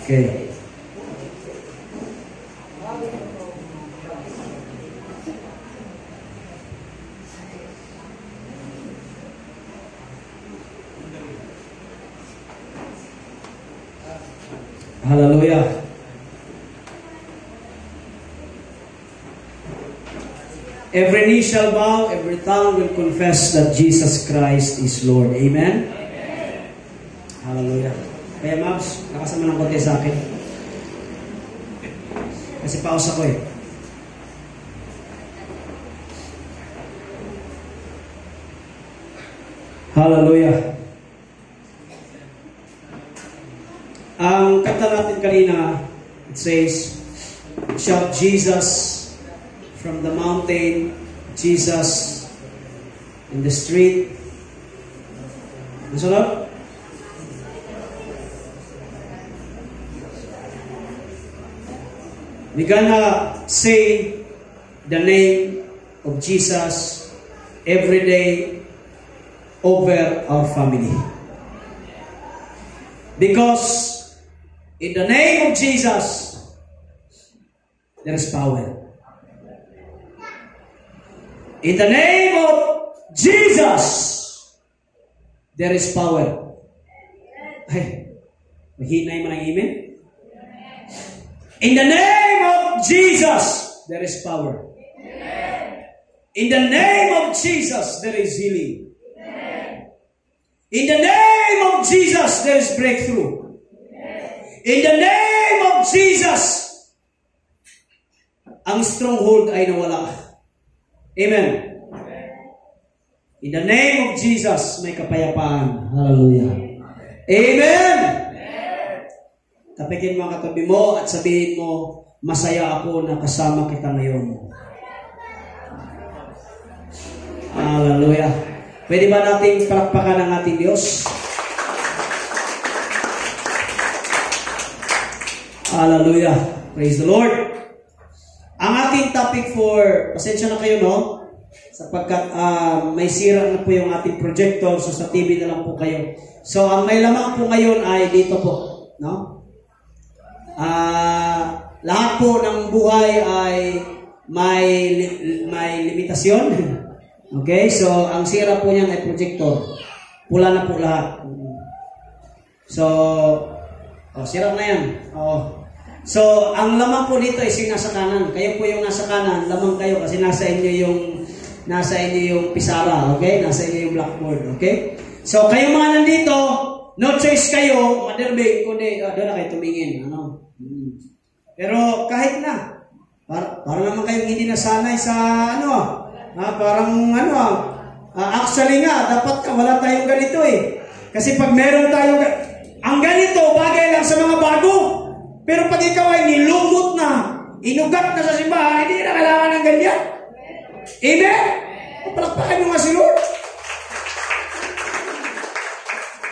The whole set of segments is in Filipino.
Okay. Hallelujah. Every knee shall bow, every tongue will confess that Jesus Christ is Lord. Amen? Amen. Hallelujah. Kaya Mabs, nakasama ng konti sa akin. Kasi pause ako eh. Hallelujah. Ang kanta natin kanina, it says, shout Jesus from the mountain, Jesus in the street. Ang sunod? We're gonna say the name of Jesus every day over our family. Because in the name of Jesus, there is power. In the name of Jesus, there is power. Ay, mahinay mo ng amen? In the name of Jesus, there is power. In the name of Jesus, there is healing. In the name of Jesus, there is breakthrough. In the name of Jesus, ang stronghold ay nawala. Amen. In the name of Jesus, may kapayapaan. Hallelujah. Amen. Tapikin mo ang katabi mo at sabihin mo, masaya ako na kasama kita ngayon. Hallelujah. Pwede ba nating palakpakan ang ating Diyos? Hallelujah. Praise the Lord. Ang ating topic for, pasensya na kayo, no? Sapagkat may sira na po yung ating projector, so sa TV na lang po kayo. So, ang may lamang po ngayon ay dito po, no? Lahat po ng buhay ay may limitasyon. Okay? So, ang sira po niyan ay projector. Pula na po lahat. So, sira na yan. So, ang lamang po dito is yung nasa kanan. Kayo po yung nasa kanan, lamang kayo kasi nasa inyo yung pisara, okay? Nasa inyo yung blackboard, okay? So, kayo mga nandito, no choice kayo, madirbig, kundi, doon na kayo tumingin, ano? Pero kahit na, para naman kayong hindi nasanay sa, actually nga, dapat wala tayong ganito eh. Kasi pag meron tayong, ang ganito, bagay lang sa mga bago. Pero pag ikaw ay nilumot na, inugat na sa simbahan, hindi na kailangan ng ganyan. Amen? Palakpakan mo nga si Lord.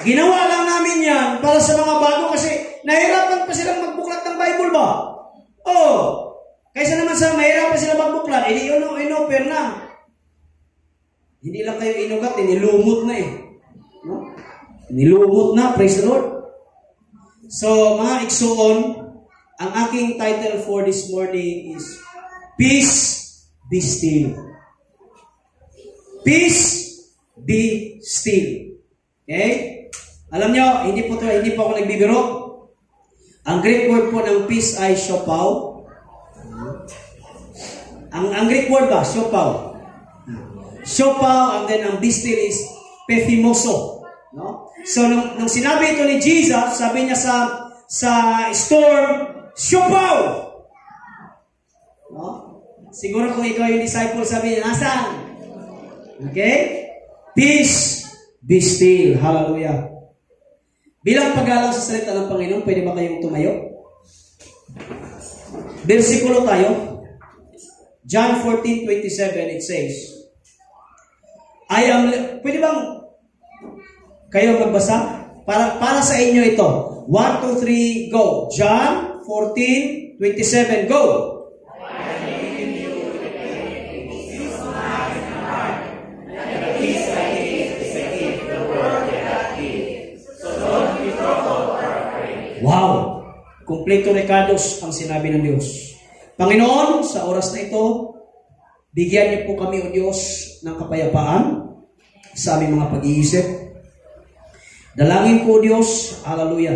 Ginawa lang namin yan para sa mga bago kasi nahirapan pa silang magbuklat ng Bible ba? Kaysa naman sa mahirapan sila magbuklat, hindi in-offer na. Hindi lang kayo inugat, nilumot na eh. No? Nilumot na, praise the Lord. So, mga igsoon, ang aking title for this morning is Peace Be Still. Peace Be Still. Okay? Alam nyo, hindi po ako nagbibiro. Ang Greek word po ng peace ay shopao. Ang Greek word ba? Shopao. Shopao, and then ang be still is pethimoso. No? So, nung sinabi ito ni Jesus, sabi niya sa storm, shopao! No? Siguro kung ikaw yung disciple, sabi niya, nasaan? Okay? Peace, be still. Hallelujah. Bilang paggalang sa salita ng Panginoon, pwede ba kayong tumayo? Versikulo tayo. John 14:27, it says, pwede bang kayo magbasa? Para sa inyo ito. 1, 2, 3, go. John 14:27, go. Wow! Kumpleto recados ang sinabi ng Diyos. Panginoon, sa oras na ito, bigyan niyo po kami, O Diyos, ng kapayapaan sa aming mga pag-iisip. Dalangin po, Diyos, hallelujah.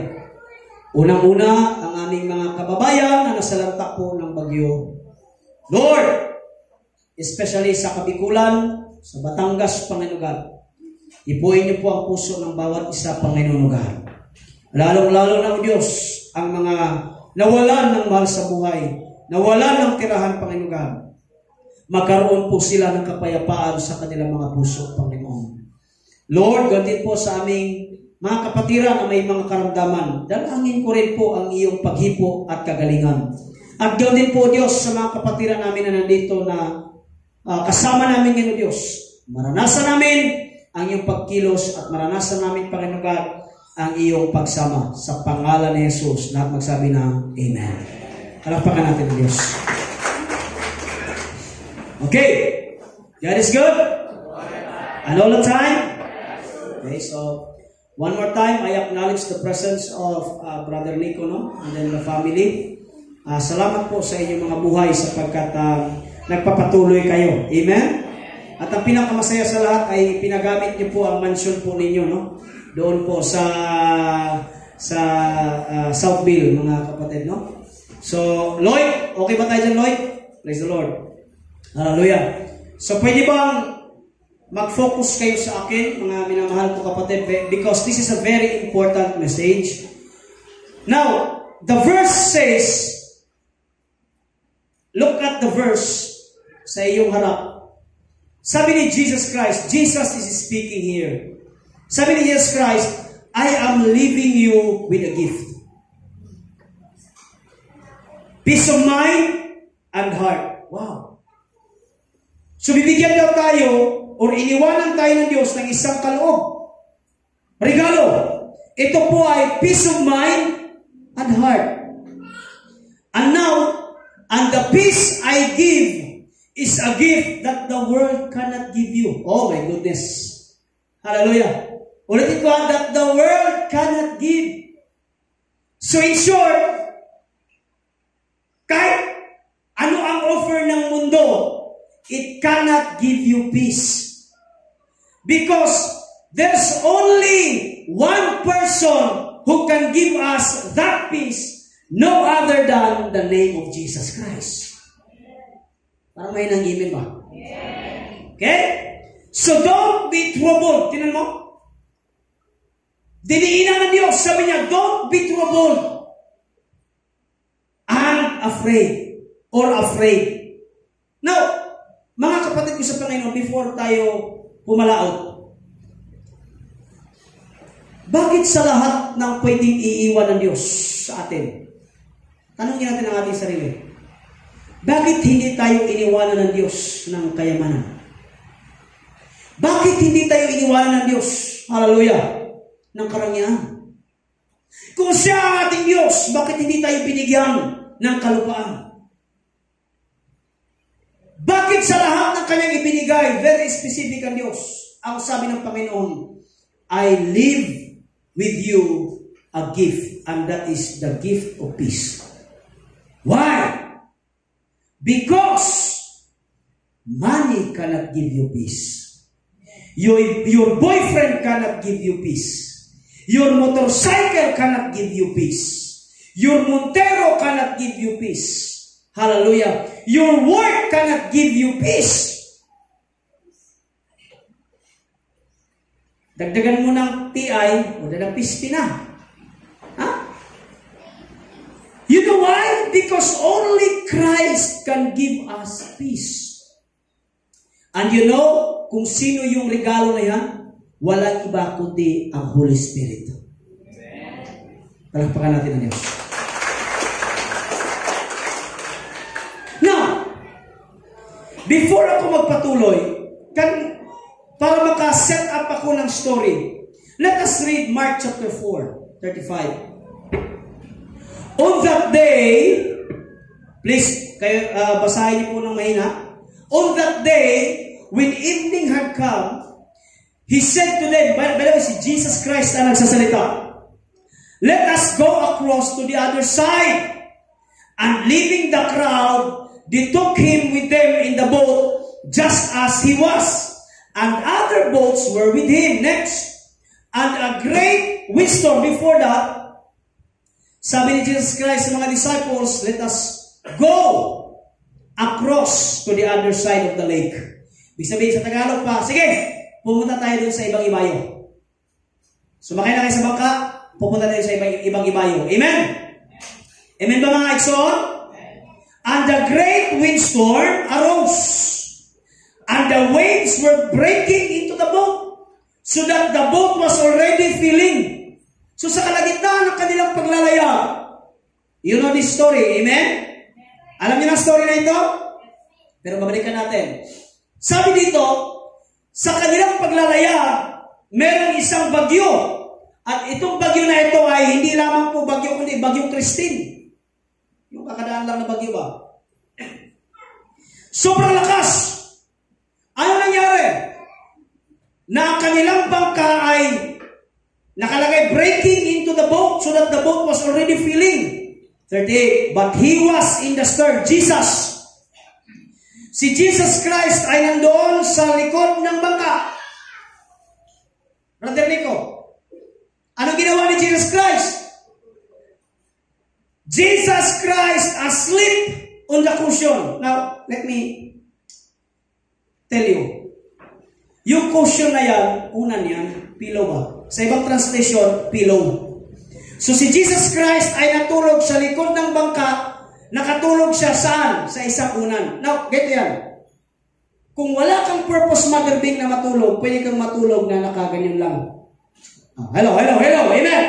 Unang-una, ang aming mga kababayan na nasalanta po ng bagyo. Lord, especially sa Kabikulan, sa Batangas, Panginoon God, ipuin niyo po ang puso ng bawat isa, Panginoon God. Lalong-lalo na, O Diyos, ang mga nawalan ng mahal sa buhay, nawalan ng tirahan, Panginoon God. Magkaroon po sila ng kapayapaan sa kanilang mga puso, Panginoon. Lord, ganit po sa aming mga kapatiran na may mga karamdaman, dalangin ko rin po ang iyong paghipo at kagalingan. At ganit po, Diyos, sa mga kapatiran namin na nandito na kasama namin ngayon, Diyos. Maranasan namin ang iyong pagkilos at maranasan namin, Panginoon God, ang iyong pagsama. Sa pangalan ni Jesus, lahat magsabi ng Amen. Palakpakan natin ang Diyos. Okay. God is good? And all the time? Okay, so one more time, I acknowledge the presence of Brother Nico, no? And then the family. Salamat po sa inyong mga buhay sapagkat nagpapatuloy kayo. Amen? At ang pinakamasaya sa lahat ay pinagamit niyo po ang mansion po ninyo, no? Doon po sa Southville, mga kapatid, no? So, Lloyd, okay ba tayo dyan, Lloyd? Praise the Lord. Hallelujah. So, pwede bang mag-focus kayo sa akin, mga minamahal ko kapatid, because this is a very important message. Now, the verse says, look at the verse sa iyong harap. Sabi ni Jesus Christ, Jesus is speaking here. Sabi ni Jesus Christ, I am leaving you with a gift. Peace of mind and heart. Wow. So bibigyan daw tayo or iniwanan tayo ng Diyos ng isang kaloob. Regalo. Ito po ay peace of mind and heart. And now, and the peace I give is a gift that the world cannot give you. Oh my goodness. Hallelujah. Ulitin ko, that the world cannot give. So in short, kahit ano ang offer ng mundo, it cannot give you peace. Because there's only one person who can give us that peace, no other than the name of Jesus Christ. Parang may nangimin ba? Okay? So don't be troubled. Tinan mo? Diniinan ng Diyos. Sabi niya, don't be troubled. And afraid. Or afraid. Now, mga kapatid ko sa Panginoon, before tayo pumalaot, bakit sa lahat ng pwedeng iiwan ng Diyos sa atin? Tanungin natin ang ating sarili. Bakit hindi tayo iniwanan ng Diyos ng kayamanan? Bakit hindi tayo iniwanan ng Diyos? Hallelujah! Ng karangyaan. Kung siya ang ating Diyos, bakit hindi tayo binigyan ng kalupaan? Bakit sa lahat ng kanyang ibinigay, very specific ang Diyos? Ang sabi ng Panginoon, I leave with you a gift, and that is the gift of peace. Why? Because money cannot give you peace. Your boyfriend cannot give you peace. Your motorcycle cannot give you peace. Your Montero cannot give you peace. Hallelujah. Your work cannot give you peace. Dagdagan mo ng TI, o ng PSP na. Huh? You know why? Because only Christ can give us peace. And you know, kung sino yung regalo na yan, walang iba kundi ang Holy Spirit. Palakpakan natin ang Diyos. Now, before ako magpatuloy, para maka-set up ako ng story, let us read Mark chapter 4, 35. On that day, please, kayo, basahin niyo po ng mahina. On that day, when evening had come, He said to them, by the way, si Jesus Christ ang nagsasalita, Let us go across to the other side. And leaving the crowd, they took him with them in the boat, just as he was. And other boats were with him. Next. And a great windstorm. Before that, sabi ni Jesus Christ sa mga disciples, let us go across to the other side of the lake. Ibig sabihin sa Tagalog pa, sige, pumunta tayo dun sa ibang ibayo. Sumakay na kayo sa bangka, pupunta tayo sa ibang ibayo. Amen? Amen ba mga Ikson? And the great windstorm arose, and the waves were breaking into the boat, so that the boat was already filling. So sa kalagitnaan ng kanilang paglalaya, you know this story, amen? Alam niyo na story na ito? Pero babalikan natin. Sabi dito, sa kanilang paglalaya, merong isang bagyo. At itong bagyo na ito ay hindi lamang po bagyo, kundi bagyong Christine. Yung kakadaan lang na bagyo ba? Sobrang lakas. Ano nangyari? Na kanilang bangka ay nakalagay breaking into the boat so that the boat was already filling. 38. But he was in the stern. Jesus. Si Jesus Christ ay nandoon sa likod ng bangka. Brother Nico, ano ginawa ni Jesus Christ? Jesus Christ asleep on the cushion. Now, let me tell you. Yung cushion na yan, unan yan, pillow ba? Sa ibang translation, pillow. So si Jesus Christ ay natulog sa likod ng bangka, nakatulog siya saan? Sa isang unan. Now, get yan. Kung wala kang purpose, Mother Bing, na matulog, pwede kang matulog na nakaganyan lang. Hello, amen?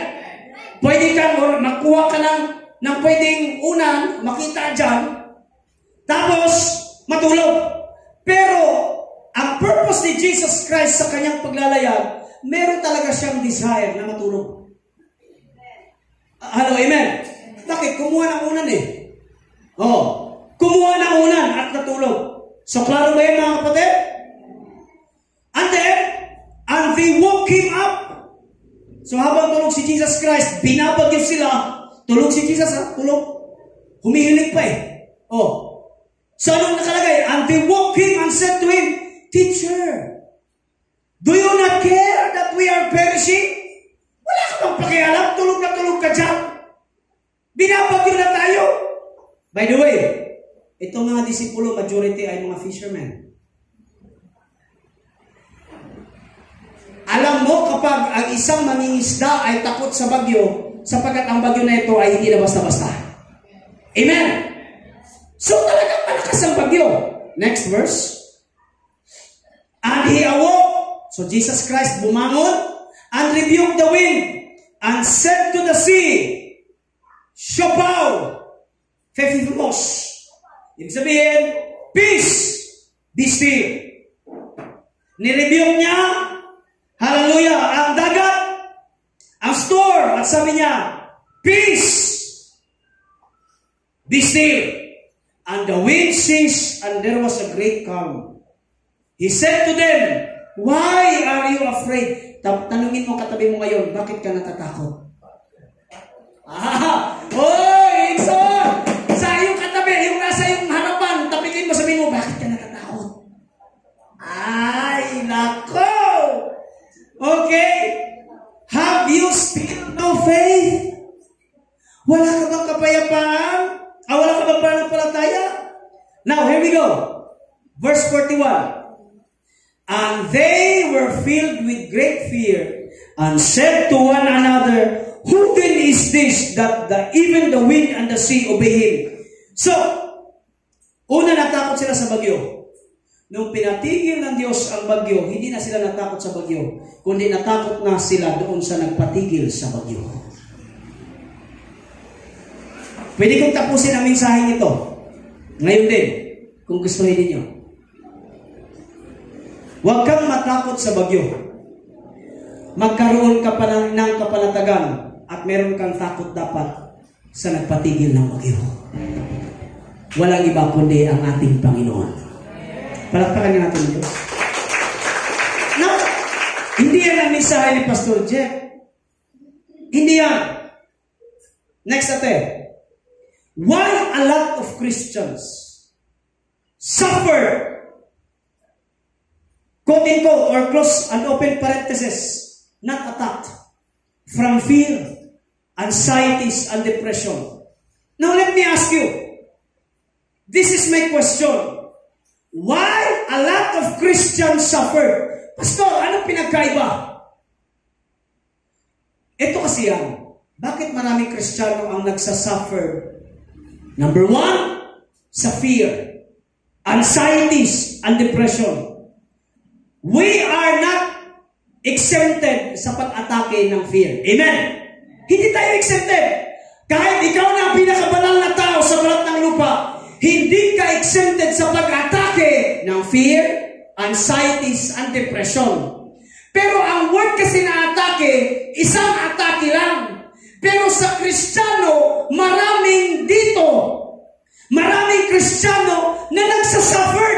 Pwede kang, or makuha ka ng pwedeng unan, makita dyan, tapos matulog. Pero, ang purpose ni Jesus Christ sa kanyang paglalayag, meron talaga siyang desire na matulog. Hello, amen? Bakit? Kumuha ng unan eh. Kumuha ng unan at natulog. So, klaro ba yun mga kapatid? And then, and they woke him up. So, habang tulog si Jesus Christ, binabagyo sila. Tulog si Jesus, tulog. Humihilig pa eh. So, anong nakalagay? And they woke him and said to him, Teacher, do you not care that we are perishing? Wala ka bang pakialam? Tulog na tulog ka dyan. Binabagyo na tayo. By the way, itong mga disipulo, majority ay mga fishermen. Alam mo, kapag ang isang mangingisda ay takot sa bagyo, sapagkat ang bagyo na ito ay hindi na basta-basta. Amen? So talagang malakas ang bagyo. Next verse. And he awoke. So Jesus Christ bumangon and rebuked the wind and said to the sea, Shopaw, Phephimos. Ibig sabihin, peace, be still. Nirebuke niya, hallelujah, ang dagat, ang storm, at sabi niya, peace, be still. And the wind ceased, and there was a great calm. He said to them, Why are you afraid? Tanungin mo katabi mo ngayon, bakit ka natatakot? Ikson! Sa iyong katabi, yung nasa iyong harapan, tapikin mo, sabihin mo, bakit ka natatakot? Ay, nako! Okay? Have you still no faith? Wala ka bang kapayapaan? Wala ka bang pananampalataya? Now, here we go. Verse 41. And they were filled with great fear and said to one another, Who then is this that even the wind and the sea obey him? So, una natakot sila sa bagyo. Nung pinatigil ng Diyos ang bagyo, hindi na sila natakot sa bagyo, kundi natakot na sila doon sa nagpatigil sa bagyo. Pwede kong tapusin ang mensaheng ito. Ngayon din, kung gusto ninyo. Huwag kang matakot sa bagyo. Magkaroon ka pa ng kapanatagan at meron kang takot dapat sa nagpatigil ng bagyo. Walang iba kundi ang ating Panginoon. Palakpakan nga natin ito. Now, hindi yan ang mensahe ni Pastor Jeff. Hindi yan. Next ate. Why a lot of Christians suffer, quote-unquote, or close and open parenthesis, not attacked, from fear, anxieties, and depression. Now let me ask you, this is my question. Why a lot of Christians suffer? Pastor, anong pinagkaiba? Ito kasi yan. Bakit maraming Kristiyano ang nagsasuffer? Number one, sa fear, anxieties, and depression. We are not exempted sa pag-atake ng fear. Amen? Hindi tayo exempted. Kahit ikaw na ang pinakabanal na tao sa balat ng lupa, hindi ka exempted sa pag-atake ng fear, anxieties, and depression. Pero ang word kasi na atake, isang atake lang. Pero sa Kristiyano, maraming dito. Maraming Kristiyano na nagsasuffer.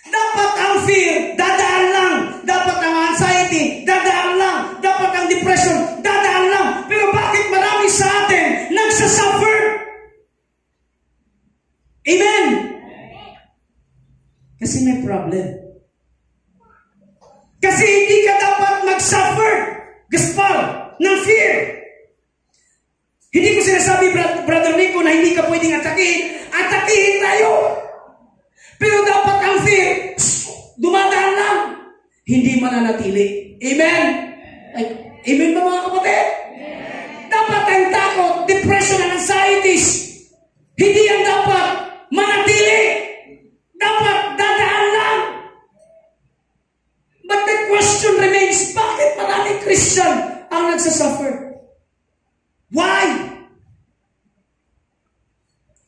Dapat ang fear, dadaan lang. Dapat ang anxiety, dadaan lang. Dapat ang depression, dadaan lang. Pero bakit marami sa atin nagsasuffer? Amen? Kasi may problem. Kasi hindi ka dapat mag-suffer, gaspal, ng fear. Hindi ko sinasabi, Brother Nico, na hindi ka pwedeng atakihin. Atakihin tayo. Pero dapat ang fear, dumadaan lang. Hindi mananatili. Amen? Ay, amen ba mga kapatid? Dapat ang takot, depression, and anxieties, hindi yan dapat manatili. Dapat dadaan lang. But the question remains, bakit maraming Christian ang nagsasuffer? Why?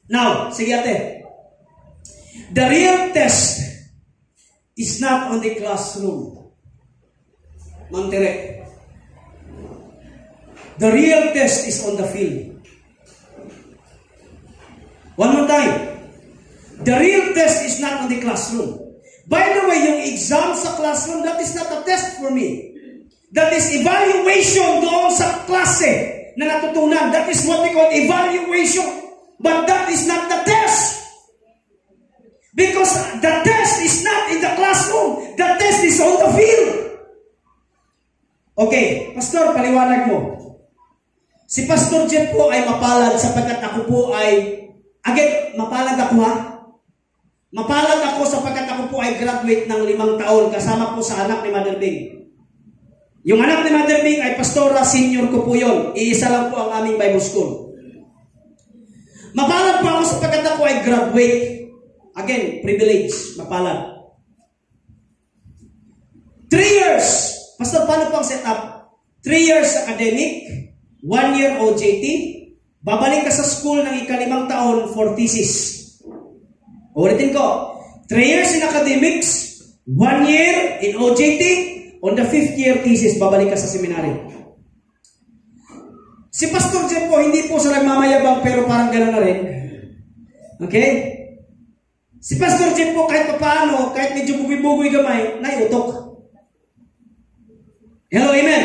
Now, sige ate. The real test is not on the classroom. Mantere. The real test is on the field. One more time. The real test is not on the classroom. By the way, yung exam sa classroom, that is not a test for me. That is evaluation doon sa klase na natutunan. That is what we call evaluation. But that is not the test. Because the test is not in the classroom. The test is on the field. Okay, Pastor, paliwanag mo. Si Pastor Jeff po ay mapalad sapagkat ako po ay, again, mapalad ako ha? Mapalad ako sapagkat ako po ay graduate ng 5 taon kasama po sa anak ni Mother Bing. Yung anak ni Mother Bing ay pastora, senior ko po yun. Iisa lang po ang aming Bible school. Mapalad po ako sapagkat ako ay graduate. Again, privilege, mapalad. 3 years. Pastor, paano po ang setup? 3 years academic, 1 year OJT, babalik ka sa school ng ika-5 taon for thesis. Ulitin ko, 3 years in academics, 1 year in OJT, on the 5th year thesis, babalik ka sa seminary. Si Pastor Jeff po, hindi po sa nagmamayabang, pero parang gano'n na rin. Okay? Si Pastor Jeff po, kahit paano, kahit medyo bugoy-bugoy gamay, naiutok. Hello, amen?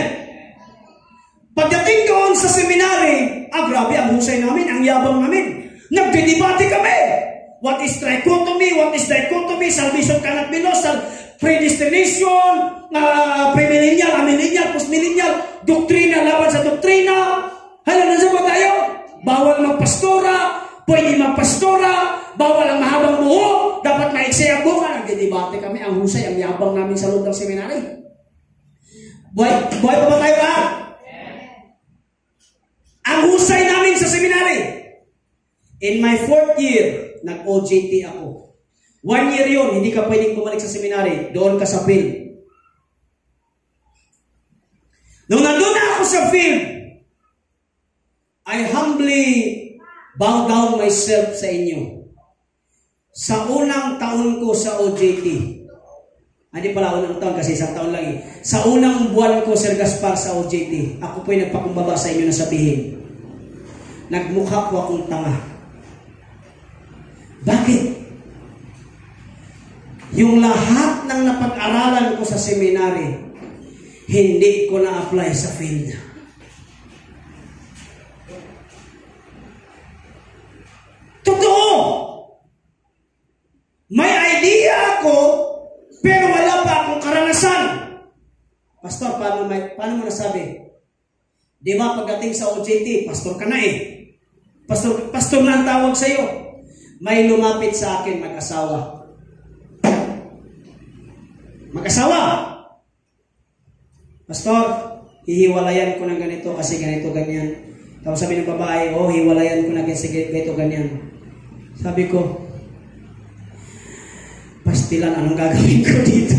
Pagdating doon sa seminary, grabe, ang husay namin, ang yabang namin. Nagdidebate kami. What is trichotomy? What is dichotomy? Salvation cannot be lost. Predestination, premillennial, amillennial, postmillennial, doktrina, laban sa doktrina. Hala, nasa ba tayo? Bawal magpastora, pwede magpastora, bawal ang mahabang buhok, dapat maiksi ang buka. Nagdidebate kami, ang husay, ang yabang namin sa loob ng seminary. Buhay pa ba tayo ba? Ang husay namin sa seminary. In my 4th year, nag-OJT ako. 1 year yun, hindi ka pwedeng bumalik sa seminary. Doon ka sa field. Nung nandun na ako sa field, I humbly bow down myself sa inyo. Sa unang taon ko sa OJT, hindi pala unang taon kasi isang taon lang eh. Sa unang buwan ko, Sir Gaspar, sa OJT, ako po'y nagpakumbaba sa inyo na sabihin, nagmukha po akong tanga. Bakit? Yung lahat ng napag-aralan ko sa seminary, hindi ko na-apply sa field. paano mo nasabi? Di ba, pagdating sa OJT, pastor ka na eh. Pastor na ang tawag sa'yo. May lumapit sa akin, mag-asawa. Mag-asawa! Pastor, hihiwalayan ko ng ganito kasi ganito, ganyan. Tapos sabi ng babae, hiwalayan ko na kasi ganito, ganyan. Sabi ko, pastilan, anong gagawin ko dito?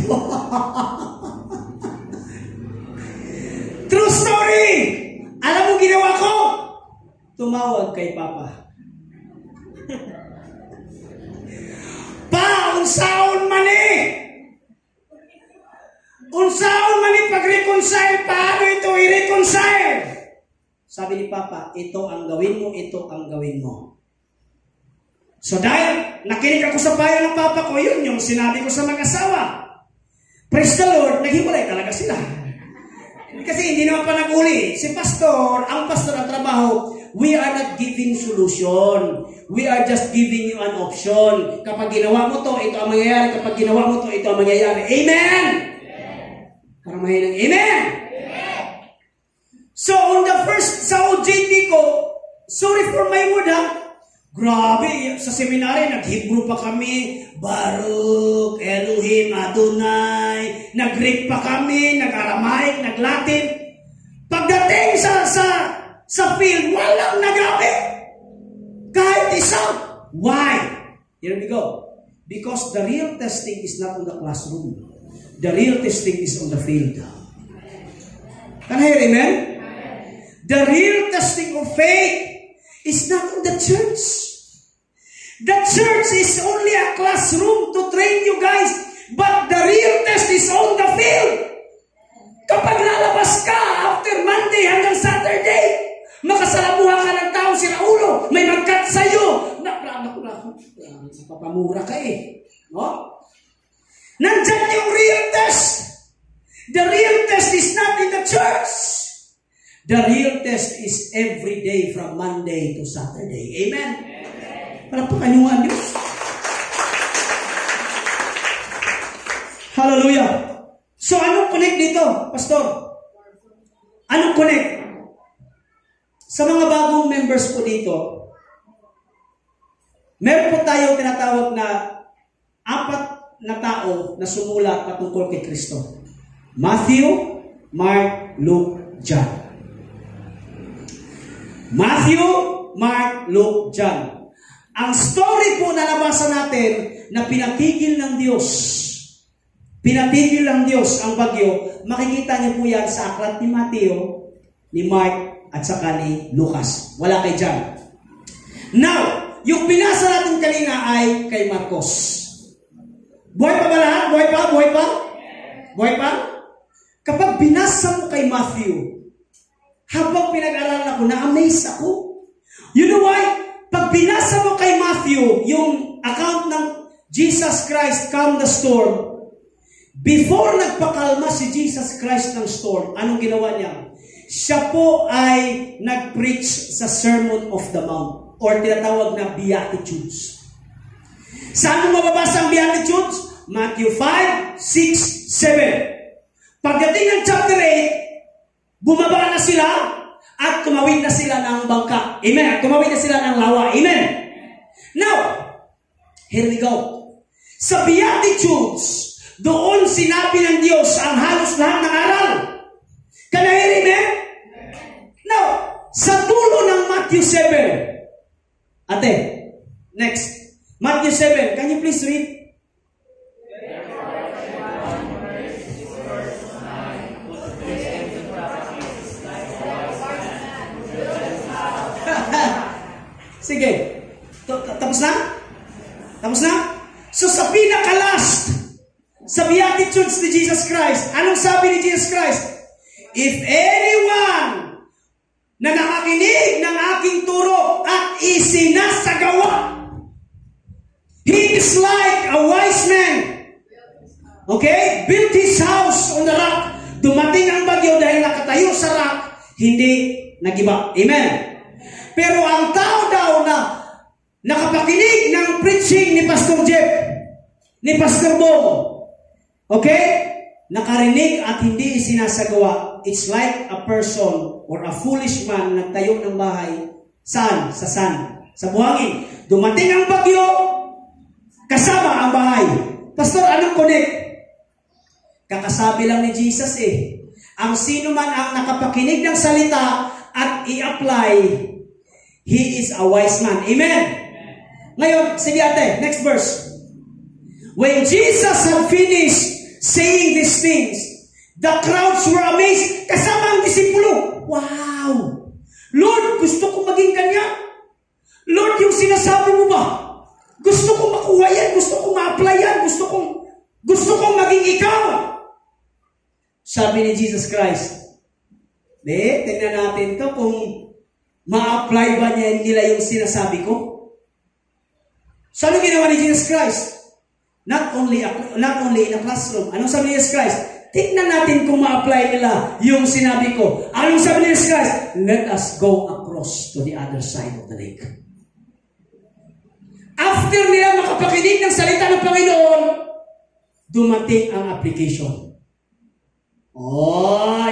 True story! Alam mo ginawa ko? Tumawag kay Papa. Unsaon man Unsaon man pag-reconcile, paano ito i-reconcile? Sabi ni Papa, ito ang gawin mo, ito ang gawin mo. So dahil nakinig ako sa payo ng Papa ko, yun yung sinabi ko sa mag-asawa. Praise the Lord, naghiwalay talaga sila. Kasi hindi naman pa nag-uli. Si pastor, ang pastor ang trabaho, we are not giving solution. We are just giving you an option. Kapag ginawa mo to, ito ang mangyayari. Kapag ginawa mo to, ito ang mangyayari. Amen! Parang mahinang amen! So, on the first, sa OJT ko, sorry for my word ha, grabe, sa seminary, nag-Hebrew pa kami, Baruch, Elohim, Adonai, nag-Greek pa kami, nag-Aramaic, nag-Latin. Pagdating sa field, walang nagamit. Kahit isa. Why? Here we go. Because the real testing is not in the classroom. The real testing is on the field. Can I hear amen? The real testing of faith is not in the church. The church is only a classroom to train you guys, but the real test is on the field. Kapag lalabas ka after Monday hanggang Saturday, makasalamuha ka ng tao si Raulo, may mag-cut sa'yo. Papamura ka eh. No? Nandyan yung real test. The real test is not in the church. The real test is every day from Monday to Saturday. Amen? Palakpakan niyo ang Diyos. Hallelujah. So, anong connect dito, Pastor? Anong connect? Sa mga bagong members po dito, meron po tayo tinatawag na 4 na tao na sumulat patungkol kay Kristo. Matthew, Mark, Luke, John. Matthew, Mark, Luke, John. Ang story po na nabasa natin na pinatigil ng Diyos. Pinatigil ng Diyos ang bagyo. Makikita niyo po yan sa aklat ni Matthew, ni Mark, at saka ni Lucas. Wala kay John. Now, yung pinasa natin kanina ay kay Marcos. Buhay pa ba lahat? Buhay pa? Buhay pa? Buhay pa? Kapag binasa mo kay Matthew, habang pinag-aralan ako, na-amaze ako. You know why? Pag binasa mo kay Matthew, yung account ng Jesus Christ calmed the storm, before nagpakalma si Jesus Christ ng storm, anong ginawa niya? Siya po ay nag-preach sa Sermon of the Mount, or tinatawag na Beatitudes. Saan mo mababasa ang Beatitudes? Matthew 5, 6, 7. Pagdating ng chapter 8, bumaba na sila at tumawid na sila ng bangka. Amen. Tumawid na sila ng lawa. Amen. Now, here we go. Sa Beatitudes, doon sinabi ng Diyos ang halos lahat ng aral. Can I hear amen? Now, sa dulo ng Matthew 7. Ate, next. Matthew 7. Can you please read? Sige. Tapos na? Tapos na? So sa pinaka-last, sa Beatitudes ni Jesus Christ, anong sabi ni Jesus Christ? If anyone na nakakinig ng aking turo at isinasagawa, he is like a wise man. Okay? Built his house on the rock. Dumating ang bagyo dahil nakatayo sa rock, hindi nagiba. Amen? Pero ang tao daw na nakapakinig ng preaching ni Pastor Jeff, ni Pastor Bo, okay? nakarinig at hindi isinasagawa. It's like a person or a foolish man nagtayo ng bahay. Saan? Sa sun. Sa buhangin. Dumating ang bagyo, kasama ang bahay. Pastor, anong connect? Kakasabi lang ni Jesus ang sino man ang nakapakinig ng salita at i-apply, he is a wise man. Amen? Ngayon, sige ate, next verse. When Jesus had finished saying these things, the crowds were amazed. Kasama ang disipulo. Wow! Lord, gusto ko maging ganyan. Lord, yung sinasabi mo ba? Gusto kong makuha yan. Gusto kong ma-apply yan. Gusto kong maging ikaw. Sabi ni Jesus Christ, tingnan natin to kung ma-apply ba nila yung sinasabi ko. So, ano ginawa ni Jesus Christ? Not only in a classroom. Anong sabi ni Jesus Christ? Tingnan natin kung ma-apply nila yung sinabi ko. Anong sabi ni Jesus Christ? Let us go across to the other side of the lake. After nila makapakinig ng salita ng Panginoon, dumating ang application.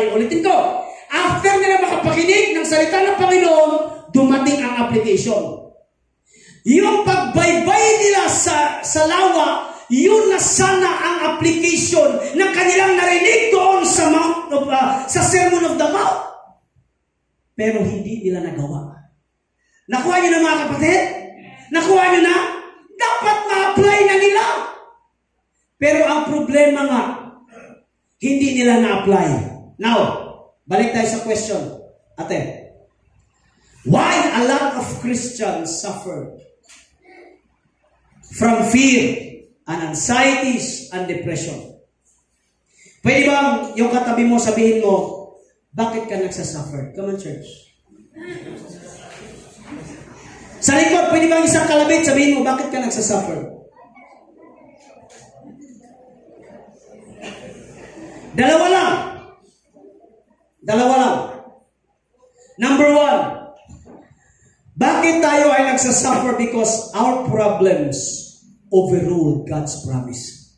Ulitin ko. After nila makapakinig ng salita ng Panginoon, dumating ang application. Yung pagbaybay nila sa lawa, yun na sana ang application ng kanilang narinig doon sa Sermon of the Mount. Pero hindi nila nagawa. Nakuha nyo na mga kapatid? Nakuha nyo na? Dapat ma-apply na nila. Pero ang problema nga, hindi nila na-apply. Now, balik tayo sa question. Ate, why a lot of Christians suffer from fear and anxieties and depression? Pwede bang yung katabi mo sabihin mo, bakit ka nagsasuffer? Come on, church. Sa likod, pwede bang isang kalabit sabihin mo, bakit ka nagsasuffer? Dalawa lang. Number 1, bakit tayo ay nagsasuffer? Because our problems overrule God's promise.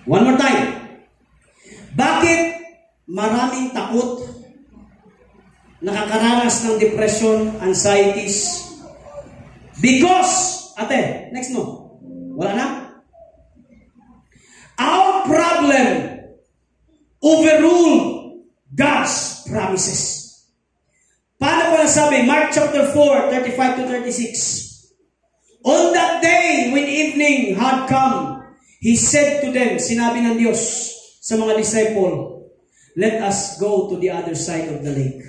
One more time. Bakit maraming takot, nakakaranas ng depression, anxieties? Because, ate, next mo. Wala na? Our problem overrule God's promises. Paano ko nasabi? Mark chapter 4, 35 to 36. On that day, when evening had come, He said to them, sinabi ng Diyos sa mga disciple, let us go to the other side of the lake.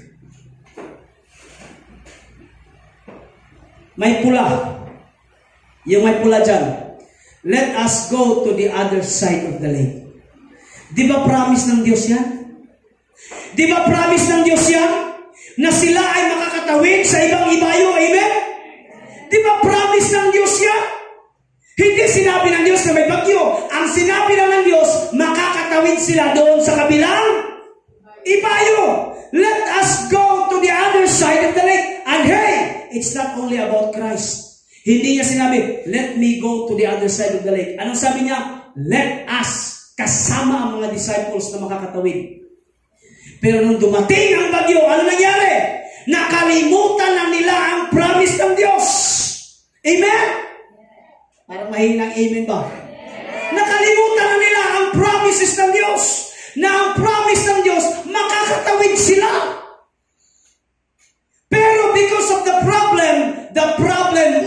May pula. Yung may pula dyan. Let us go to the other side of the lake. Di ba promise ng Diyos yan? Di ba promise ng Diyos yan? Na sila ay makakatawid sa ibang ibayo. Amen? Di ba promise ng Diyos yan? Hindi sinabi ng Diyos na may bagyo. Ang sinabi lang ng Diyos, makakatawid sila doon sa kabilang ibayo. Let us go to the other side of the lake. And hey, it's not only about Christ. Hindi niya sinabi, let me go to the other side of the lake. Anong sabi niya? Let us, kasama ang mga disciples na makakatawid. Pero nung dumating ang bagyo, ano nangyari? Nakalimutan na nila ang promise ng Diyos. Amen? Parang mahinang amen ba? Nakalimutan na nila ang promises ng Diyos. Na ang promise ng Diyos, makakatawid sila. Pero because of the problem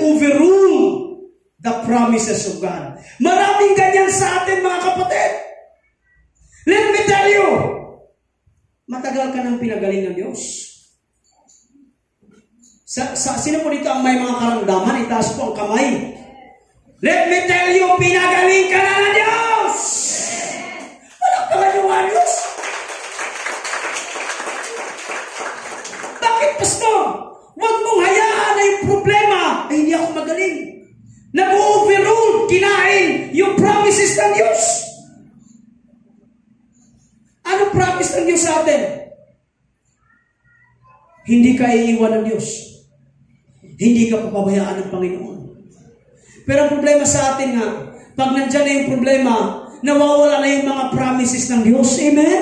overrule the promises of God. Maraming ganyan sa atin, mga kapatid. Let me tell you, matagal ka nang pinagaling ng Diyos. Sino po dito ang may mga karamdaman? Itaas po ang kamay. Let me tell you, pinagaling ka na ng Diyos! Walang pangaluan, Diyos! Bakit, Pastor? Huwag mong hayaan na yung problema ay hindi ako magaling. Nag-overrule, kinain yung promises ng Diyos. Ano promise ng Diyos sa atin? Hindi ka iiwan ng Diyos. Hindi ka papabayaan ng Panginoon. Pero ang problema sa atin nga, pag nandyan na yung problema, nawawala na yung mga promises ng Diyos. Amen?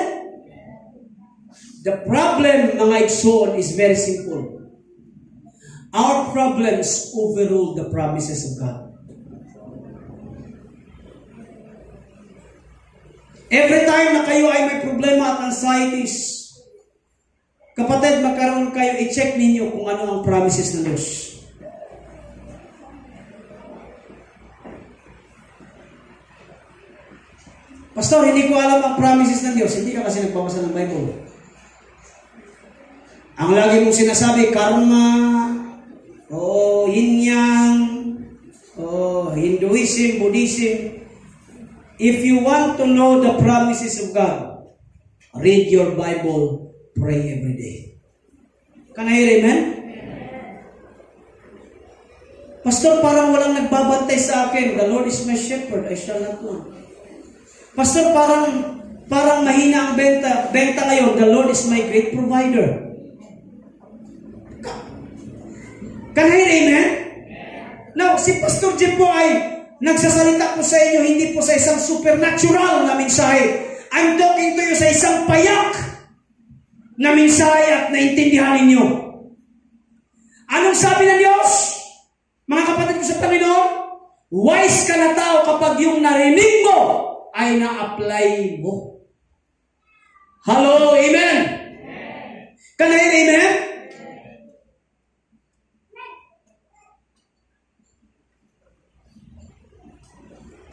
The problem, mga igsoon, is very simple. Our problems overrule the promises of God. Every time na kayo ay may problema at anxieties, kapatid, magkaroon kayo, i-check ninyo kung ano ang promises ng Diyos. Pastor, hindi ko alam ang promises ng Diyos. Hindi ka kasi nagbabasa ng Bible. Ang lagi mong sinasabi, karma, yin-yang, Hinduism, Buddhism. If you want to know the promises of God, read your Bible, pray every day. Can I hear amen? Pastor, parang walang nagbabantay sa akin. The Lord is my shepherd, I shall not want. Pastor, parang mahina ang benta ngayon. The Lord is my great provider. Can I hear amen? Now, si Pastor Jim po ay nagsasalita po sa inyo, hindi po sa isang supernatural na mensahe. I'm talking to you sa isang payak na mensahe at naintindihan ninyo. Anong sabi ng Diyos? Mga kapatid ko sa Panginoon, wise ka na tao kapag yung narinig mo ay na-apply mo. Hello, amen? Can I hear amen?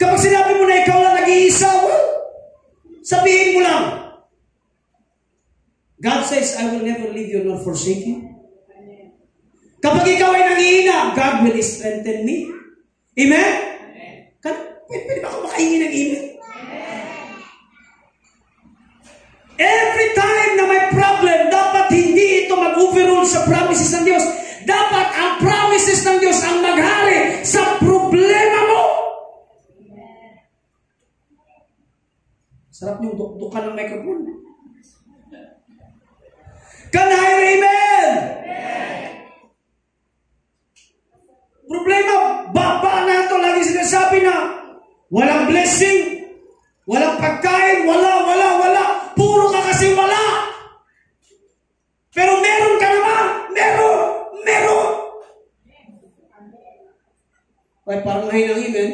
Kapag sinabi mo na ikaw lang nag-iisa, sabihin mo lang. God says, I will never leave you nor forsake you. Kapag ikaw ay nangihina, God will strengthen me. Amen? Pwede ba ako makahingi ng amen? Every time na may problem, dapat hindi ito mag-overrule sa promises ng Diyos. Dapat ang promises ng Diyos ang maghari sa problema mo. Sarap yung dukdukan ng microphone. Can I hear amen? Problema, baba na ito. Lagi sinasabi na walang blessing, walang pagkain, wala. Puro ka kasi wala. Pero meron ka naman. Meron. Ay, parang mahina ang amen.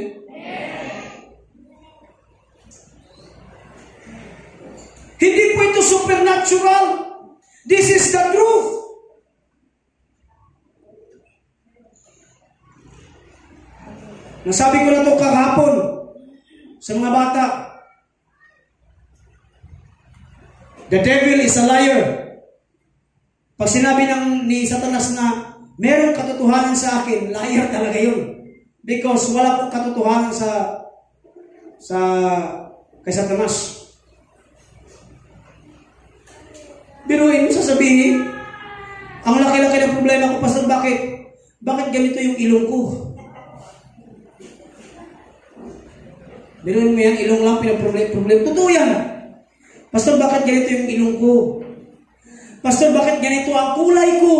Hindi po ito supernatural. This is the truth. Nasabi ko na ito kahapon sa mga bata. The devil is a liar. Pag sinabi ni Satanas na merong katotohanan sa akin, liar talaga yun. Because wala pong katotohanan kay Satanas. Biruin mo, sasabihin, ang laki-laki ng problema ko, Pastor, bakit ganito yung ilong ko? Biruin mo yan, ilong lang pinaproblema. Totoo yan. Pastor, bakit ganito yung ilong ko? Pastor, bakit ganito ang kulay ko?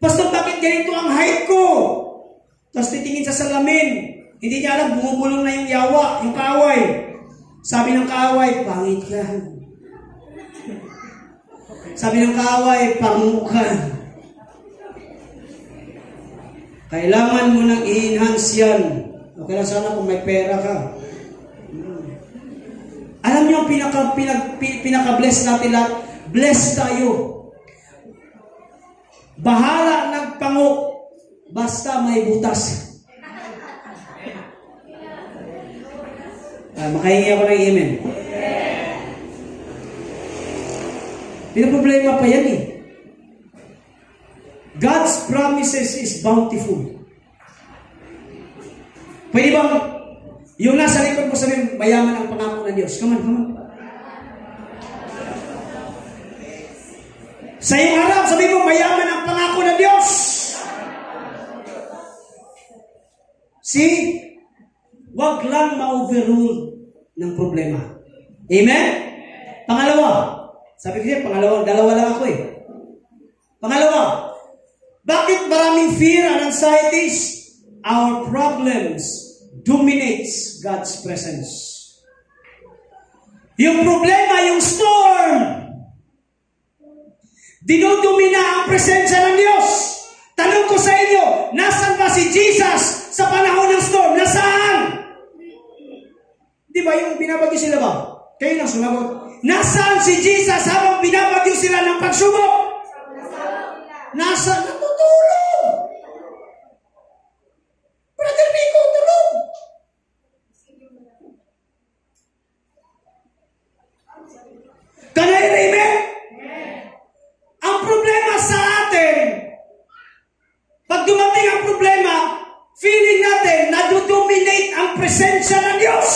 Pastor, bakit ganito ang height ko? Tapos titingin sa salamin. Hindi niya alam, bumubulong na yung yawa, yung kaaway. Sabi ng kaaway, pangit ka. Sabi ng kaaway, pangukan. Kailangan mo nang i-enhance yan. Okay lang sana kung may pera ka. Alam niyo ang pinaka-bless natin lahat? Bless tayo. Bahala nagpango. Basta may butas. Makahingi ako ng amen. Pinaproblema pa yan eh. God's promises is bountiful. Pwede bang yung nasa likod mo sabihin, mayaman ang pangako ng Diyos? Come on. Sa iyong harap, sabihin mo, mayaman ang pangako ng Diyos. See? Wag lang ma-overrule ng problema. Amen? Pangalawa. Sabi ko siya, dalawa lang ako eh. Pangalawa, bakit maraming fear and anxieties? Our problems dominates God's presence. Yung problema, yung storm, dinudumina ang presensya ng Diyos. Tanong ko sa inyo, nasan ba si Jesus sa panahon ng storm? Nasaan? Di ba yung binabagyo sila ba? Kayo lang sumagot. Nasaan si Jesus habang binabagyo sila ng pagsubok? Nasaan? Natutulog. Brother Nico, tulog. Can I amen? Ang problema sa atin, pag dumating ang problema, feeling natin nadodominate ang presensya ng Diyos.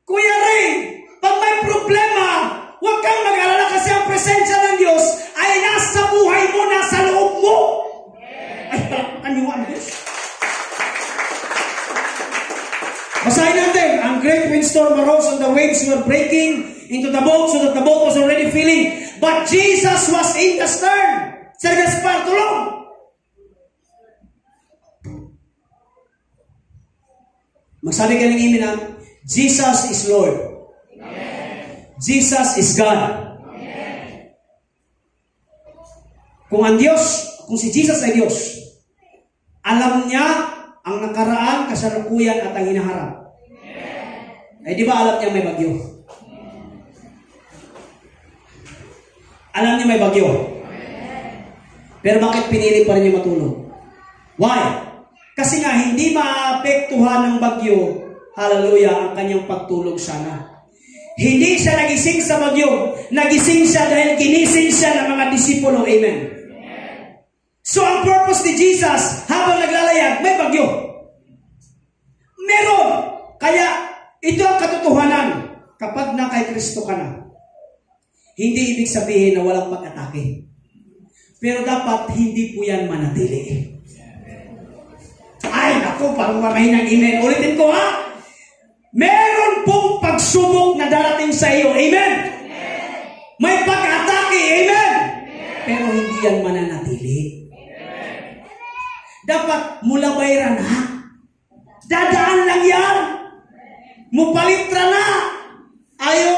Kuya Ray, pag may problema, huwag kang mag-alala kasi ang presensya ng Diyos ay nasa buhay mo, nasa loob mo. Ay, talapakan niyo ang Diyos. Basahin natin, ang great windstorm arose and the waves were breaking into the boat so that the boat was already filling. But Jesus was in the stern. Sa Gaspar, tulong. Magsabi ka ng iminang, Jesus is Lord. Amen. Jesus is God. Amen. Kung si Jesus ay Diyos, alam niya ang nakaraan, kasalukuyan at ang hinaharap. Amen. Ay di ba alam niya may bagyo? Alam niya may bagyo. Pero bakit pinili pa rin niya matulog? Why? Kasi nga hindi maapektuhan ng bagyo, hallelujah, ang kanyang pagtulog sana. Hindi siya nagising sa bagyo. Nagising siya dahil ginising siya ng mga disipulo. Amen. So ang purpose ni Jesus, habang naglalayag, may bagyo. Meron. Kaya ito ang katotohanan. Kapag na kay Kristo ka na, hindi ibig sabihin na walang pag-atake. Pero dapat hindi po yan manatili. Ay, naku, parang mamahinang amen. Ulitin ko ha. Meron pong pagsubok na darating sa iyo. Amen? May pag-atake. Amen? Pero hindi yan mananatili. Dapat mula bayran ha. Dadaan lang yan. Mupalitra na. Ayo,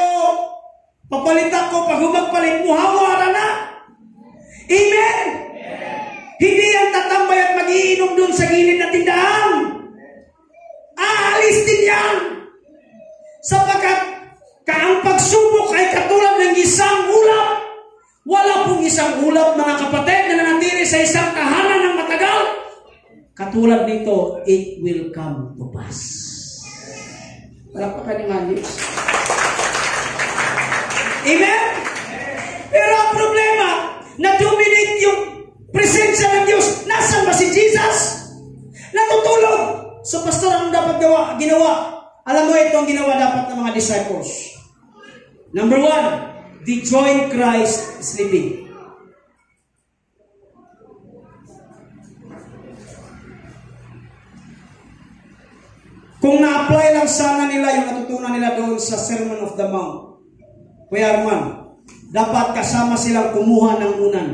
papalit ako. Pag humagpalit mo, hawara na. Amen? Hindi yan tatambay at mag-iinom doon sa gilid na tindahan. Aalis din yan. Sapagkat ang pagsubok ay katulad ng isang ulap. Wala pong isang ulap, mga kapatid, na nanatili sa isang tahanan ng matagal. Katulad nito, it will come to pass. Palakpakan yung Diyos. Amen? Pero ang problema, na-dominate yung presensya ng Diyos. Nasaan ba si Jesus? Natutulog. So, pastor, ang dapat ginawa? Alam mo, ito ang ginawa dapat ng mga disciples. Number 1, they joined Christ sleeping. Kung na-apply lang sana nila yung natutunan nila doon sa Sermon of the Mount, Kuya Arman, dapat kasama silang kumuha ng unan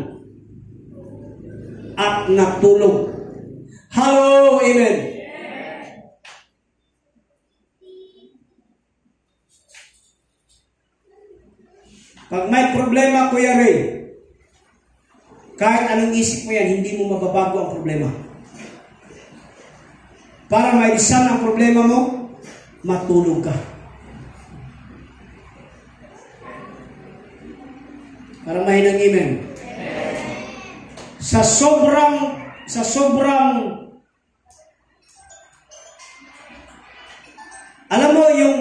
at natulog. Hello, amen. Pag may problema, Kuya Ray, kahit anong isip mo yan, hindi mo mababago ang problema. Para maisan ang problema mo, matulog ka. Para mahinang amen. Sa sobrang alam mo yung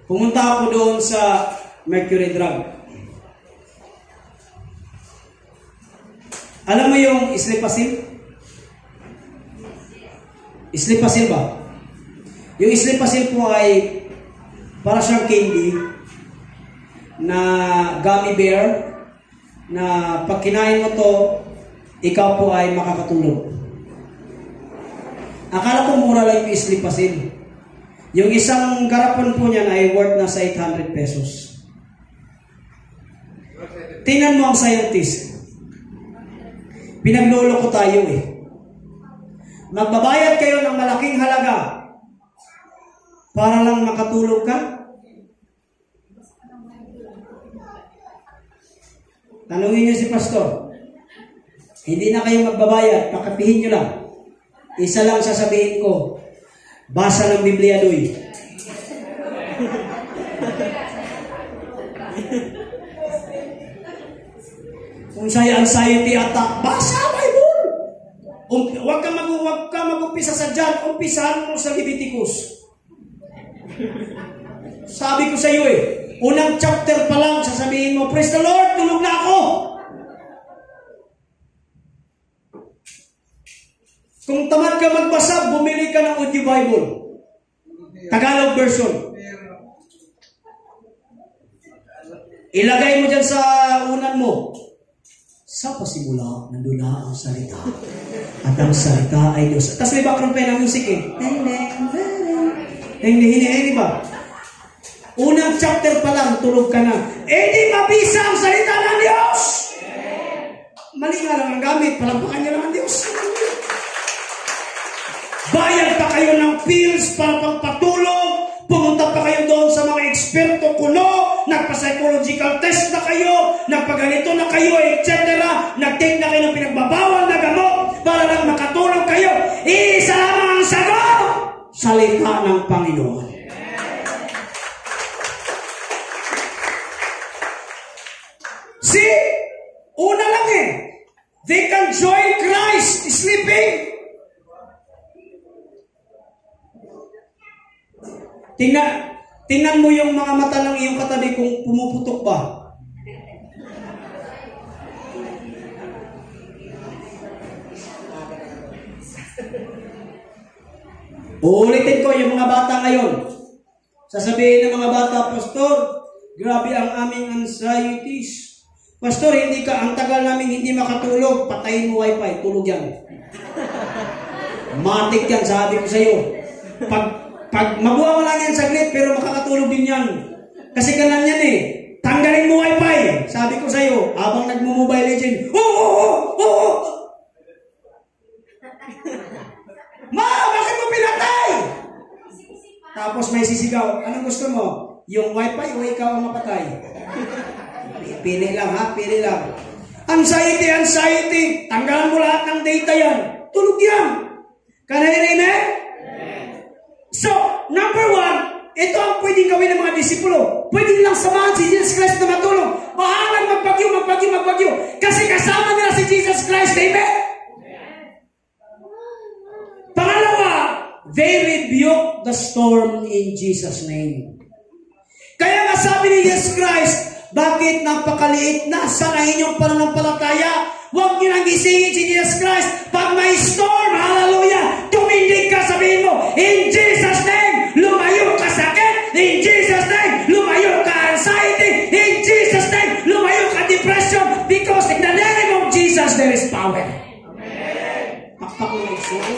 pumunta ako doon sa Mercury Drug. Alam mo yung Islipasil? Islipasil ba? Yung Islipasil po ay para siyang candy na gummy bear na pag kinain mo to, ikaw po ay makakatulog. Akala ko mura lang yung Islipasil. Yung isang garapon po niyan ay worth na sa 800 pesos. Tingnan mo ang scientist. Pinaglolo ko tayo eh. Magbabayad kayo ng malaking halaga para lang makatulog ka? Tanungin niyo si pastor. Hindi na kayo magbabayad, pakapihin niyo lang. Isa lang sasabihin ko, basa ng Biblia doy. Kung sa'yo anxiety attack, basa Bible. Huwag ka mag-umpisa sa John, umpisahan mo sa Leviticus. Sabi ko sa iyo eh, unang chapter pa lang, sasabihin mo, praise the Lord, tulog na ako. Kung tamad ka magbasa, bumili ka ng audio Bible. Tagalog version. Ilagay mo dyan sa unan mo. Sa pasimula, nandun na ang salita. At ang salita ay Diyos. Tapos may background pa ng music eh. Hindi ba? Unang chapter pa lang, tulog ka na. Di mabisa ang salita ng Diyos! Mali nga lang ang gamit. Palampakan niya lang ang Diyos. Bayad pa kayo ng pills para pagpatulog. Pumunta pa kayo doon sa mga eksperto kuno. Nagpa-psychological test na kayo. Nagpaganito na kayo, etc. Nag-take na kayo ng pinagbabawal na gamot para lang makatulog kayo. Isa lamang ang sagot! Salita ng Panginoon. See? Una lang eh. They can join Christ sleeping. Tingnan mo yung mga mata ng iyong katabi kung pumuputok ba. Uulitin ko yung mga bata ngayon. Sasabihin ng mga bata, Pastor, grabe ang aming anxieties. Pastor, ang tagal namin hindi makatulog. Patayin mo wifi, tulog yan. Matik yan, sabi ko sa iyo. Pag mabuha mo lang yan saglit, pero makakatulog din yan. Kasi ganun yan eh. Tanggalin mo wifi. Sabi ko sa iyo, habang nagmo-mobile legend, Ma, bakit mo pinatay? Tapos may sisigaw, anong gusto mo? Yung wifi o ikaw ang mapatay? Pili lang ha, pili lang. Anxiety. Tanggalan mo lahat ng data yan. Tulog yan. Can I hear amen? So, number one, ito ang pwedeng gawin ng mga disipulo. Pwedeng lang samahan si Jesus Christ na matulog. Bahalang magbagyo. Kasi kasama nila si Jesus Christ. Amen? Pangalawa, they rebuke the storm in Jesus' name. Kaya nga sabi ni Jesus Christ, bakit napakaliit na sana inyong pananampalataya? Huwag niyo nang gisingin si Jesus Christ. Pag may storm, hallelujah, tumindig ka, sabihin mo, in Jesus' name, lumayo ka sakit. In Jesus' name, lumayo ka anxiety. In Jesus' name, lumayo ka depression. Because in the name of Jesus, there is power. Amen. Pakpak mo na isuon.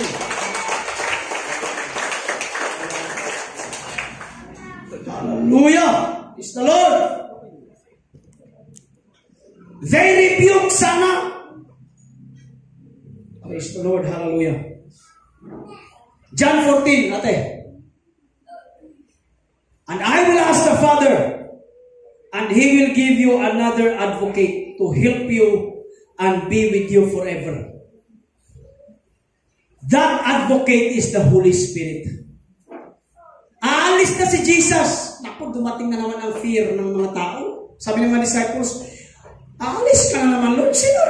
Hallelujah. Is the Lord. They rebuke sana. Praise the Lord. Hallelujah. John 14, ate. And I will ask the Father, and He will give you another advocate to help you and be with you forever. That advocate is the Holy Spirit. Aalis na si Jesus. Naku, dumating na naman ang fear ng mga tao. Sabi ng mga disciples, aalis ka na naman, Lord. Sino?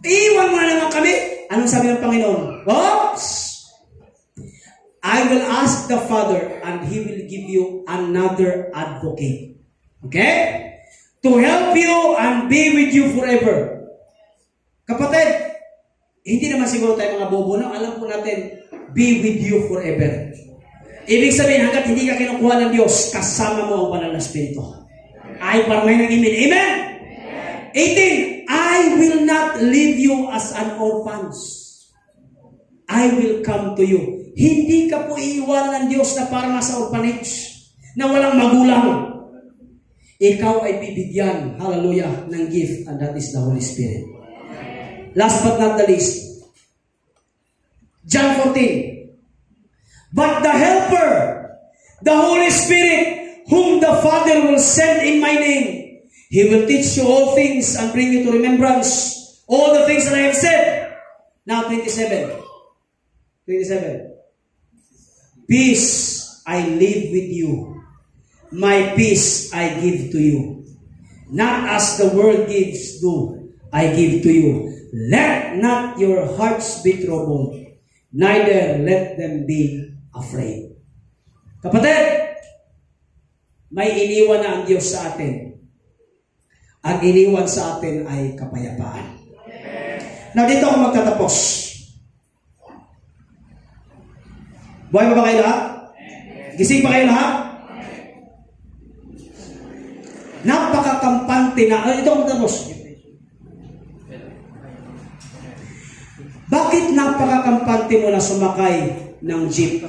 Iwan mo na naman kami. Anong sabi ng Panginoon? Oops! I will ask the Father and He will give you another advocate. Okay? To help you and be with you forever. Kapatid, hindi naman siguro tayo mga bobo, no? Alam po natin, be with you forever. Ibig sabihin, hanggat hindi ka kinukuha ng Diyos, kasama mo ang banal na Espiritu. Ay, parmay ng amen. Amen? 18, I will not leave you as an orphans. I will come to you. hindi ka po iiwanan ng Diyos na parang nasa orphanage, na walang magulang. Ikaw ay bibigyan, hallelujah, ng gift, and that is the Holy Spirit. Last but not the least, John 14. But the Helper, the Holy Spirit, whom the Father will send in my name, He will teach you all things and bring you to remembrance all the things that I have said. Now 27. Peace I leave with you. My peace I give to you. Not as the world gives, do I give to you. Let not your hearts be troubled, neither let them be afraid. Kapatid, may iniwan na ang Diyos sa atin. Ang iniwan sa atin ay kapayapaan. Now, dito ako magtatapos. Buhay pa ba kayo lahat? Gising pa kayo lahat? Napakakampante na. Dito ako magtatapos. Bakit napakakampante mo na sumakay ng jeep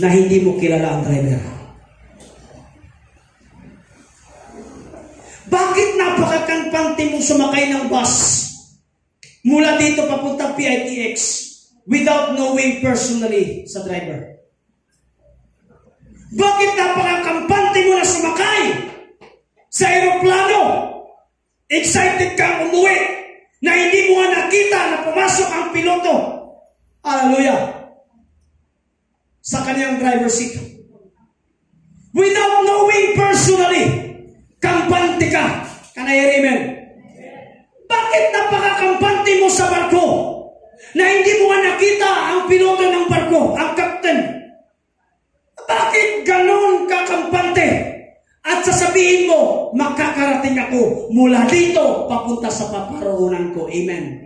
na hindi mo kilala ang driver? Bakit napakakampante mong sumakay ng bus mula dito papuntang PITX without knowing personally sa driver? Bakit napakakampante mo na sumakay sa aeroplano? Excited kang umuwi na hindi mo nga nakita na pumasok ang piloto. Hallelujah. Sa kanyang driver seat. Without knowing personally, kampante ka. Can I hear amen? Bakit napakakampante mo sa barko na hindi mo nga nakita ang piloto ng barko, ang captain? Bakit ganon kakampante? At sasabihin mo, makakarating ako mula dito papunta sa paparoonan ko. Amen.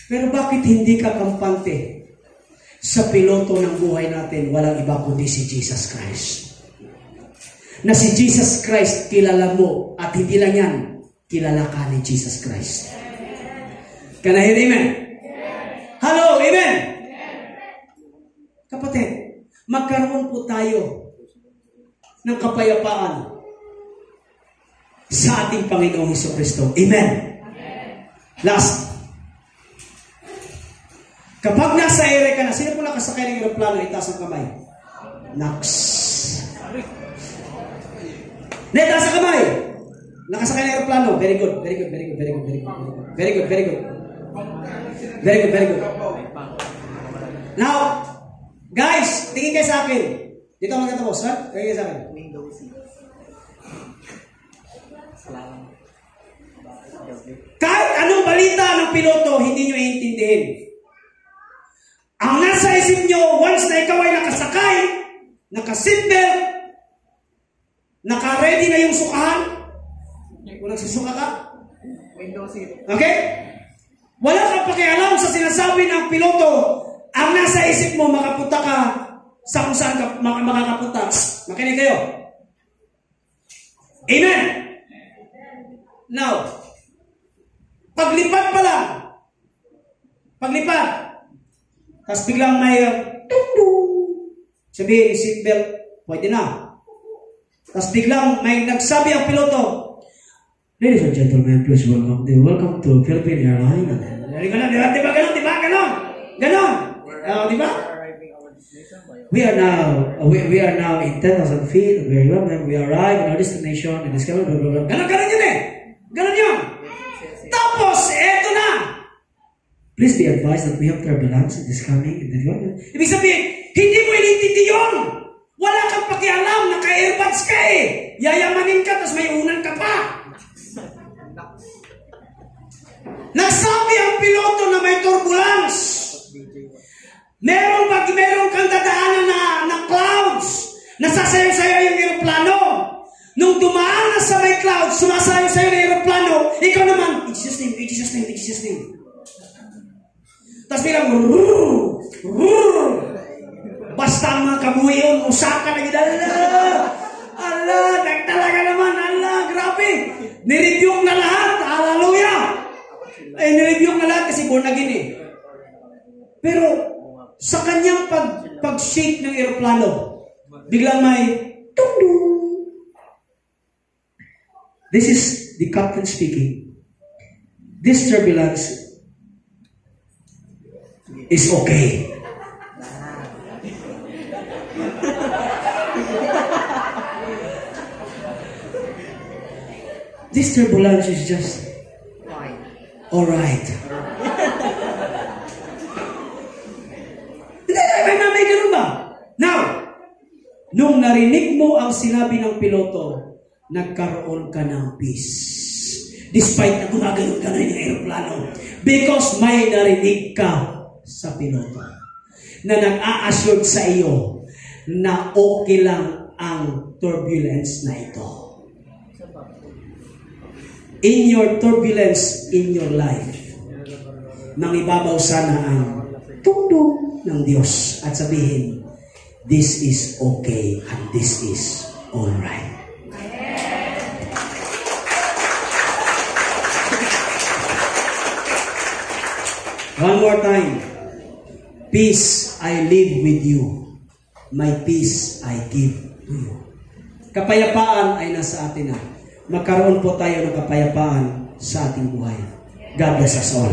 Pero bakit hindi ka kampante sa piloto ng buhay natin? Walang iba kundi si Jesus Christ. Na si Jesus Christ kilala mo at hindi lang yan, kilala ka ni Jesus Christ. Can I hear amen? Hello, amen? Kapatid, magkaroon po tayo ng kapayapaan sa ating Panginoong Hesukristo. Amen? Last. Kapag nasa ere ka na, sino po nakasakay ng aeroplano, itaas ang kamay? Naks. Itaas ang kamay. Nakasakay ng aeroplano. Very good, very good, very good, very good, very good. Very good, very good. Very good, very good. Now, guys, tingin kayo sa akin. Dito ako magtatapos, ha? Tingin kayo sa akin. Kahit anong balita ng piloto, hindi nyo iintindihin. Ang nasa isip nyo, once na ikaw ay nakasakay, naka-seatbelt, naka-ready na yung sukahan, kung nagsusuka ka, okay? Wala kang pakialam sa sinasabi ng piloto. Ang nasa isip mo, makapunta ka sa kung saan ka makakapunta. Makinig kayo. Amen? Now, paglipad pa lang, tapos biglang may sabihin, seatbelt, pwede na. Tapos biglang may nagsabi ang piloto, ladies and gentlemen, please welcome to Philippine Airlines. Di ba ganon? Ganon. Di ba? We are now in 10,000 feet. We arrive at our destination. And discover blah, blah, blah. Ganon yun eh. Ganon yun. Tapos, eto na. Please be advised that we have turbulence that is coming. Ibig sabihin, hindi mo inintindi yun. Wala kang pakialam. Naka-airbags ka eh. Yayamanin ka, tapos may unan ka pa. Nagsabi ang piloto na may turbulence. Meron kang dadaanan na clouds. Nasasayaw-sayaw yung aeroplano. Nung dumaan na sa may clouds, sumasayaw-sayaw yung aeroplano, ikaw naman, in Jesus name. Tapos bilang, basta ang mga kamuyon, usaka na gidala. Allah, talaga naman, Allah, grabe. Nirebuke na lahat, hallelujah. Nirebuke na lahat kasi born again eh. Pero sa kanyang pag-shake ng eroplano, biglang may tung-dung. This is the captain speaking. This turbulence is okay. This turbulence is just all right. May ganun ba? Now, nung narinig mo ang sinabi ng piloto, nagkaroon ka ng peace. Despite na gumagano'n ka na ng aeroplano. Because may narinig ka sa piloto na nag-a-assure sa iyo na okay lang ang turbulence na ito. In your turbulence in your life, mangibabaw sana ang tungtong ng Diyos at sabihin, this is okay and this is alright. One more time. Peace I live with you. My peace I give to you. Kapayapaan ay nasa atin na. Magkaroon po tayo ng kapayapaan sa ating buhay. God bless us all.